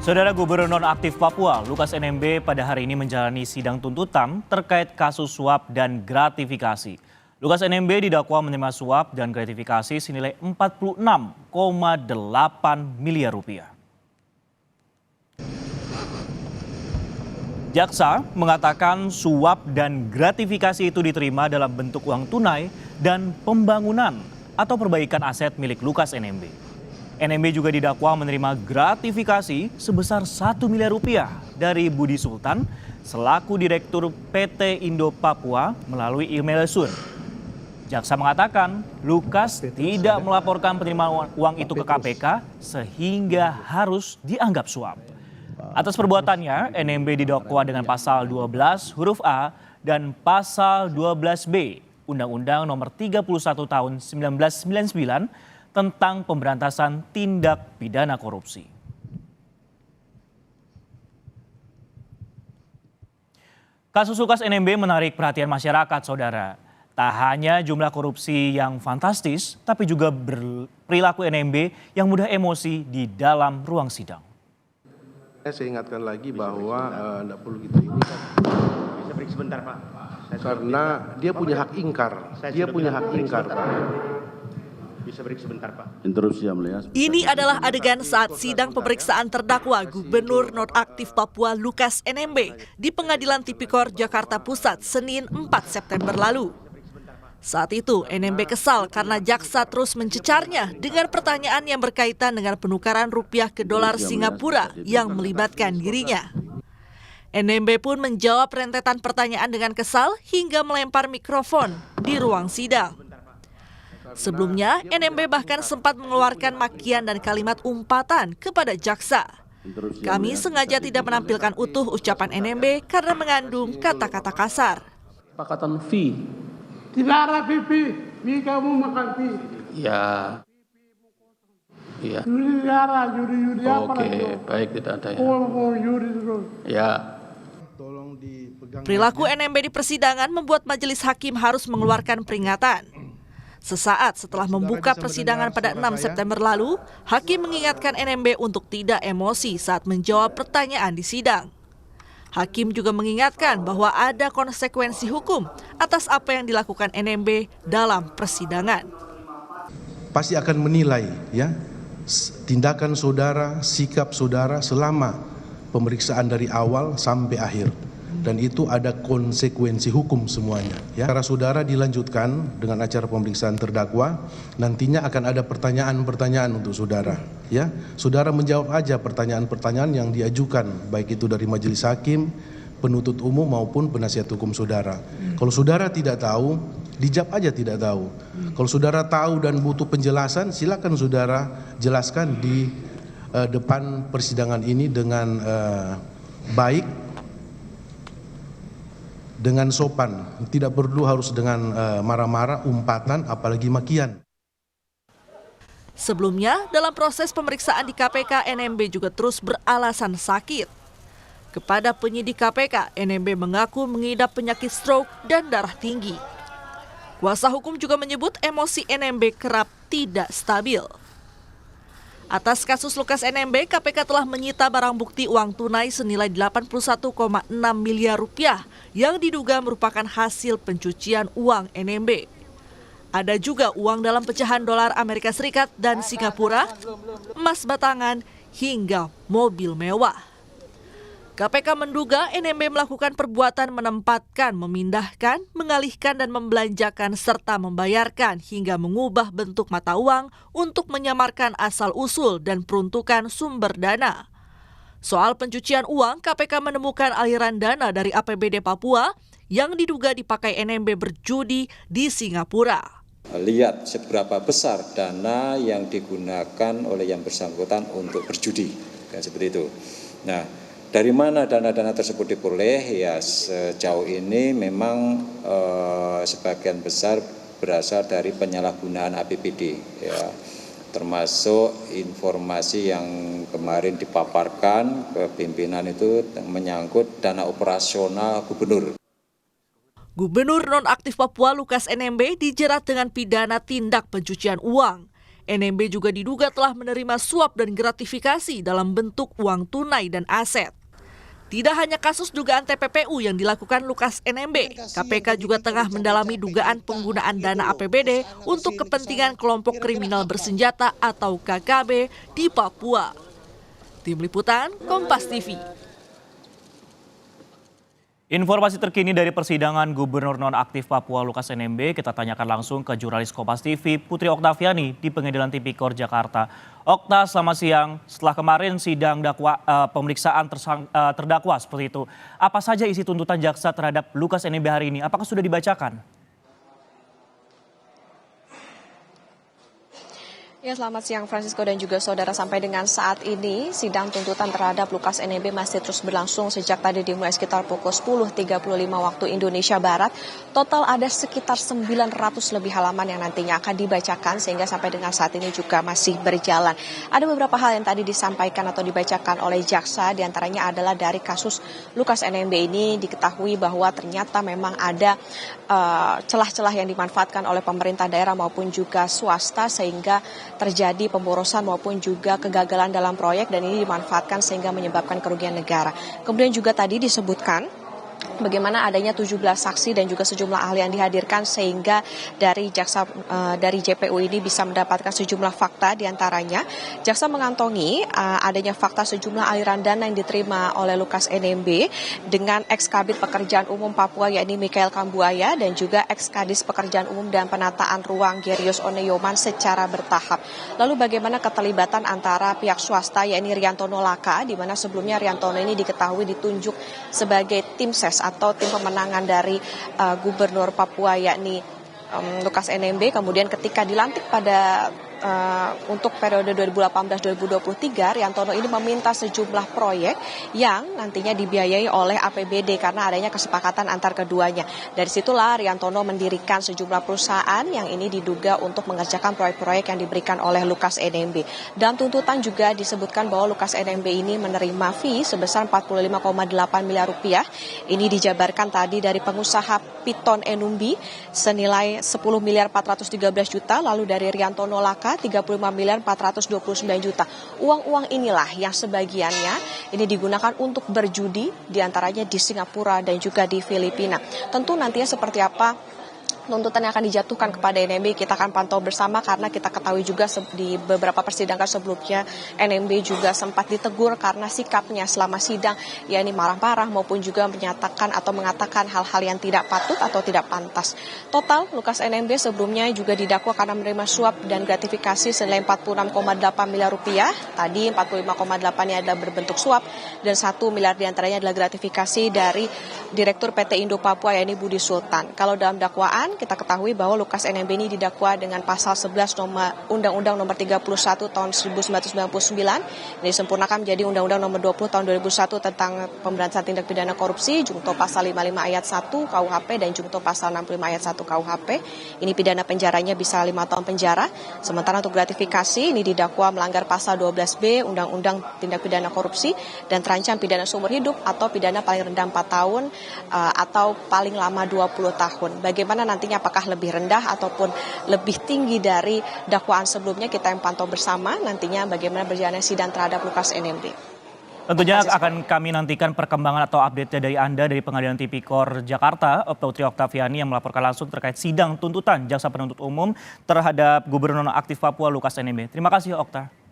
Saudara Gubernur Nonaktif Papua, Lukas NMB pada hari ini menjalani sidang tuntutan terkait kasus suap dan gratifikasi. Lukas NMB didakwa menerima suap dan gratifikasi senilai 46,8 miliar rupiah. Jaksa mengatakan suap dan gratifikasi itu diterima dalam bentuk uang tunai dan pembangunan atau perbaikan aset milik Lukas NMB. NMB juga didakwa menerima gratifikasi sebesar 1 miliar rupiah dari Budi Sultan selaku Direktur PT Indo Papua melalui email Sun. Jaksa mengatakan Lukas tidak melaporkan penerimaan uang itu ke KPK sehingga harus dianggap suap. Atas perbuatannya, NMB didakwa dengan pasal 12 huruf A dan pasal 12B Undang-Undang Nomor 31 Tahun 1999 tentang pemberantasan tindak pidana korupsi. Kasus Lukas NMB menarik perhatian masyarakat, saudara. Tak hanya jumlah korupsi yang fantastis, tapi juga perilaku NMB yang mudah emosi di dalam ruang sidang. Saya ingatkan lagi bahwa tidak perlu gitu ini kan. Bisa break sebentar, Pak. Karena dia punya hak ingkar. Dia punya hak ingkar, Pak. Bisa break sebentar, Pak. Interupsi yang mulia. Ini adalah adegan saat sidang pemeriksaan terdakwa Gubernur Nonaktif Papua Lukas NMB di Pengadilan Tipikor Jakarta Pusat Senin 4 September lalu. Saat itu NMB kesal karena jaksa terus mencecarnya dengan pertanyaan yang berkaitan dengan penukaran rupiah ke dolar Singapura yang melibatkan dirinya. NMB pun menjawab rentetan pertanyaan dengan kesal hingga melempar mikrofon di ruang sidang. Sebelumnya, NMB bahkan sempat mengeluarkan makian dan kalimat umpatan kepada jaksa. Kami sengaja tidak menampilkan utuh ucapan NMB karena mengandung kata-kata kasar. Kesepakatan fee. Tidak ada pipi, kamu makan pi. Ya. Iya. Judi darah, judi apa Oke, lagi? baik tidak ada ya. Oh, judi terus. Ya. Perilaku NMB di persidangan membuat majelis hakim harus mengeluarkan peringatan. Sesaat setelah membuka persidangan pada 6 September lalu, hakim mengingatkan NMB untuk tidak emosi saat menjawab pertanyaan di sidang. Hakim juga mengingatkan bahwa ada konsekuensi hukum atas apa yang dilakukan NMB dalam persidangan. Pasti akan menilai ya tindakan saudara, sikap saudara selama pemeriksaan dari awal sampai akhir. Dan itu ada konsekuensi hukum semuanya. Ya. Karena saudara dilanjutkan dengan acara pemeriksaan terdakwa, nantinya akan ada pertanyaan-pertanyaan untuk saudara. Ya, saudara menjawab aja pertanyaan-pertanyaan yang diajukan, baik itu dari majelis hakim, penuntut umum maupun penasihat hukum saudara. Kalau saudara tidak tahu, dijawab aja tidak tahu. Kalau saudara tahu dan butuh penjelasan, silakan saudara jelaskan di depan persidangan ini dengan baik. Dengan sopan, tidak perlu harus dengan marah-marah, umpatan, apalagi makian. Sebelumnya, dalam proses pemeriksaan di KPK, NMB juga terus beralasan sakit. Kepada penyidik KPK, NMB mengaku mengidap penyakit stroke dan darah tinggi. Kuasa hukum juga menyebut emosi NMB kerap tidak stabil. Atas kasus Lukas NMB, KPK telah menyita barang bukti uang tunai senilai 81,6 miliar rupiah yang diduga merupakan hasil pencucian uang NMB. Ada juga uang dalam pecahan dolar Amerika Serikat dan Singapura, emas batangan, hingga mobil mewah. KPK menduga NMB melakukan perbuatan menempatkan, memindahkan, mengalihkan dan membelanjakan serta membayarkan hingga mengubah bentuk mata uang untuk menyamarkan asal-usul dan peruntukan sumber dana. Soal pencucian uang, KPK menemukan aliran dana dari APBD Papua yang diduga dipakai NMB berjudi di Singapura. Lihat seberapa besar dana yang digunakan oleh yang bersangkutan untuk berjudi, kan seperti itu. Nah, dari mana dana-dana tersebut diperoleh? Ya sejauh ini memang sebagian besar berasal dari penyalahgunaan APBD, ya, termasuk informasi yang kemarin dipaparkan ke pimpinan itu menyangkut dana operasional gubernur. Gubernur Nonaktif Papua Lukas NMB dijerat dengan pidana tindak pencucian uang. NMB juga diduga telah menerima suap dan gratifikasi dalam bentuk uang tunai dan aset. Tidak hanya kasus dugaan TPPU yang dilakukan Lukas NMB, KPK juga tengah mendalami dugaan penggunaan dana APBD untuk kepentingan kelompok kriminal bersenjata atau KKB di Papua. Tim Liputan, Kompas TV. Informasi terkini dari persidangan Gubernur Nonaktif Papua Lukas NMB kita tanyakan langsung ke jurnalis Kompas TV Putri Oktaviani di Pengadilan Tipikor Jakarta. Okta, selamat siang. Setelah kemarin sidang pemeriksaan terdakwa seperti itu, apa saja isi tuntutan jaksa terhadap Lukas NMB hari ini? Apakah sudah dibacakan? Ya, selamat siang Francisco dan juga saudara. Sampai dengan saat ini sidang tuntutan terhadap Lukas NMB masih terus berlangsung sejak tadi dimulai sekitar pukul 10.35 waktu Indonesia Barat. Total ada sekitar 900 lebih halaman yang nantinya akan dibacakan sehingga sampai dengan saat ini juga masih berjalan. Ada beberapa hal yang tadi disampaikan atau dibacakan oleh jaksa, diantaranya adalah dari kasus Lukas NMB ini diketahui bahwa ternyata memang ada celah-celah yang dimanfaatkan oleh pemerintah daerah maupun juga swasta sehingga terjadi pemborosan maupun juga kegagalan dalam proyek dan ini dimanfaatkan sehingga menyebabkan kerugian negara. Kemudian juga tadi disebutkan bagaimana adanya 17 saksi dan juga sejumlah ahli yang dihadirkan sehingga dari dari JPU ini bisa mendapatkan sejumlah fakta, diantaranya jaksa mengantongi adanya fakta sejumlah aliran dana yang diterima oleh Lukas NMB dengan ex-Kabid Pekerjaan Umum Papua yakni Mikael Kambuaya dan juga ex-Kadis Pekerjaan Umum dan Penataan Ruang Gerius Oneyoman secara bertahap. Lalu bagaimana keterlibatan antara pihak swasta yakni Riantono Laka, di mana sebelumnya Riantono ini diketahui ditunjuk sebagai tim ses atau tim pemenangan dari Gubernur Papua yakni Lukas NMB. Kemudian ketika dilantik pada untuk periode 2018-2023, Riantono ini meminta sejumlah proyek yang nantinya dibiayai oleh APBD karena adanya kesepakatan antar keduanya. Dari situlah Riantono mendirikan sejumlah perusahaan yang ini diduga untuk mengerjakan proyek-proyek yang diberikan oleh Lukas NMB. Dan tuntutan juga disebutkan bahwa Lukas NMB ini menerima fee sebesar 45,8 miliar rupiah. Ini dijabarkan tadi dari pengusaha Piton Enumbi senilai 10 miliar 413 juta, lalu dari Riantono Laka 35 miliar 429 juta. Uang-uang inilah yang sebagiannya ini digunakan untuk berjudi, diantaranya di Singapura dan juga di Filipina. Tentu nantinya seperti apa tuntutan yang akan dijatuhkan kepada NMB kita akan pantau bersama karena kita ketahui juga di beberapa persidangan sebelumnya NMB juga sempat ditegur karena sikapnya selama sidang, yakni marah-marah maupun juga menyatakan atau mengatakan hal-hal yang tidak patut atau tidak pantas. Total Lukas NMB sebelumnya juga didakwa karena menerima suap dan gratifikasi senilai 46,8 miliar rupiah. Tadi 45,8-nya adalah berbentuk suap dan 1 miliar diantaranya adalah gratifikasi dari Direktur PT Indo Papua yakni Budi Sultan. Kalau dalam dakwaan kita ketahui bahwa Lukas NMB ini didakwa dengan pasal 11 Undang-Undang nomor 31 tahun 1999 ini disempurnakan menjadi Undang-Undang nomor 20 tahun 2001 tentang pemberantasan tindak pidana korupsi, jungto pasal 55 ayat 1 KUHP dan jungto pasal 65 ayat 1 KUHP. Ini pidana penjaranya bisa 5 tahun penjara. Sementara untuk gratifikasi ini didakwa melanggar pasal 12B Undang-Undang tindak pidana korupsi dan terancam pidana seumur hidup atau pidana paling rendah 4 tahun atau paling lama 20 tahun. Bagaimana nantinya apakah lebih rendah ataupun lebih tinggi dari dakwaan sebelumnya kita yang pantau bersama nantinya bagaimana berjalannya sidang terhadap Lukas NMB. Tentunya akan kami nantikan perkembangan atau update dari Anda dari Pengadilan Tipikor Jakarta, Putri Oktaviani yang melaporkan langsung terkait sidang tuntutan jaksa penuntut umum terhadap Gubernur Nonaktif Papua Lukas NMB. Terima kasih Okta.